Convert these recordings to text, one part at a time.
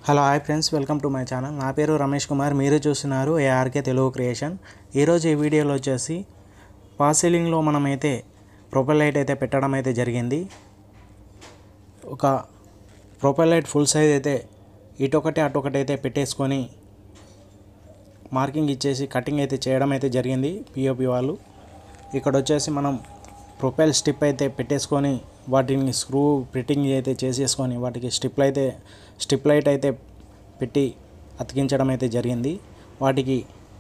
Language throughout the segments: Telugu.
Hello hi friends, welcome to my channel. నా పేరు రమేష్ కుమార్. మీరు చూస్తున్నారు ఏఆర్కే తెలుగు క్రియేషన్. ఈరోజు ఈ వీడియోలో వచ్చేసి ఫాల్స్ సీలింగ్లో మనమైతే ప్రొఫైల్ లైట్ అయితే పెట్టడం అయితే జరిగింది. ఒక ప్రొఫైల్ లైట్ ఫుల్ సైజ్ అయితే ఇటొకటి అటొకటి అయితే పెట్టేసుకొని మార్కింగ్ ఇచ్చేసి కటింగ్ అయితే చేయడం అయితే జరిగింది పిఓపి వాళ్ళు. ఇక్కడ వచ్చేసి మనం ప్రొఫైల్ స్టిప్ అయితే పెట్టేసుకొని వాటిని స్క్రూ ఫిట్టింగ్ అయితే చేసేసుకొని వాటికి స్ట్రిప్ లైట్ అయితే పెట్టి అతికించడం అయితే జరిగింది.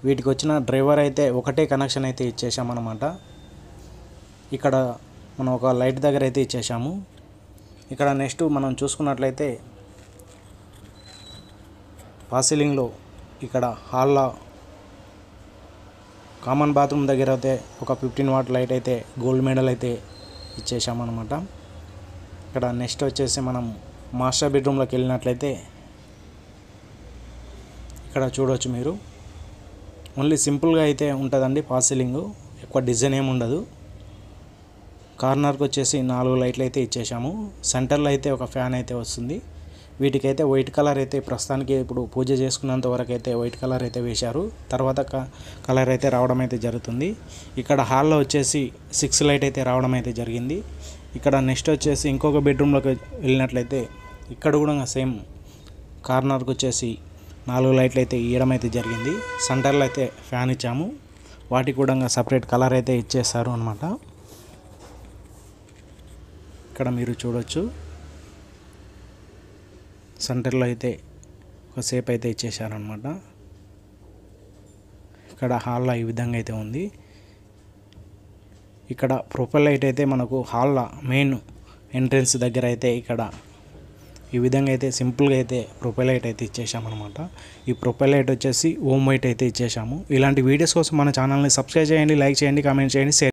వీటికి వచ్చిన డ్రైవర్ అయితే ఒకటే కనెక్షన్ అయితే ఇచ్చేసామన్నమాట. ఇక్కడ మనం ఒక లైట్ దగ్గర అయితే ఇచ్చేసాము. ఇక్కడ నెక్స్ట్ మనం చూసుకున్నట్లయితే ఫాల్స్ సీలింగ్లో ఇక్కడ హాల్లో కామన్ బాత్రూమ్ దగ్గర అయితే ఒక 15 వాట్ లైట్ అయితే గోల్డ్ మెడల్ అయితే ఇచ్చేసామన్నమాట. ఇక్కడ నెక్స్ట్ వచ్చేసి మనం మాస్టర్ బెడ్రూమ్లోకి వెళ్ళినట్లయితే ఇక్కడ చూడవచ్చు మీరు. ఓన్లీ సింపుల్గా అయితే ఉంటుందండి ఫాల్స్ సీలింగ్, ఎక్కువ డిజైన్ ఏమి ఉండదు. కార్నర్కి వచ్చేసి 4 లైట్లు అయితే ఇచ్చేసాము. సెంటర్లో అయితే ఒక ఫ్యాన్ అయితే వస్తుంది. వీటికైతే వైట్ కలర్ అయితే ప్రస్తుతానికి ఇప్పుడు పూజ చేసుకున్నంత వరకు అయితే వైట్ కలర్ అయితే వేశారు. తర్వాత కలర్ అయితే రావడం అయితే జరుగుతుంది. ఇక్కడ హాల్లో వచ్చేసి 6 లైట్ అయితే రావడం అయితే జరిగింది. ఇక్కడ నెక్స్ట్ వచ్చేసి ఇంకొక బెడ్రూమ్లోకి వెళ్ళినట్లయితే ఇక్కడ కూడా సేమ్ కార్నర్కి వచ్చేసి 4 లైట్లు అయితే ఇవ్వడం అయితే జరిగింది. సెంటర్లో అయితే ఫ్యాన్ ఇచ్చాము. వాటికి కూడా సపరేట్ కలర్ అయితే ఇచ్చేస్తారు అన్నమాట. ఇక్కడ మీరు చూడవచ్చు సెంటర్లో అయితే ఒక సేప్ అయితే ఇచ్చేసారనమాట. ఇక్కడ హాల్లో ఈ విధంగా అయితే ఉంది. ఇక్కడ ప్రొఫైల్ లైట్ అయితే మనకు హాల్లో మెయిన్ ఎంట్రన్స్ దగ్గర అయితే ఇక్కడ ఈ విధంగా అయితే సింపుల్గా అయితే ప్రొఫైల్ లైట్ అయితే ఇచ్చేసామన్నమాట. ఈ ప్రొఫైల్ లైట్ వచ్చేసి ఓమ్ వైట్ అయితే ఇచ్చేసాము. ఇలాంటి వీడియోస్ కోసం మన ఛానల్ని సబ్స్క్రైబ్ చేయండి, లైక్ చేయండి, కామెంట్ చేయండి, షేర్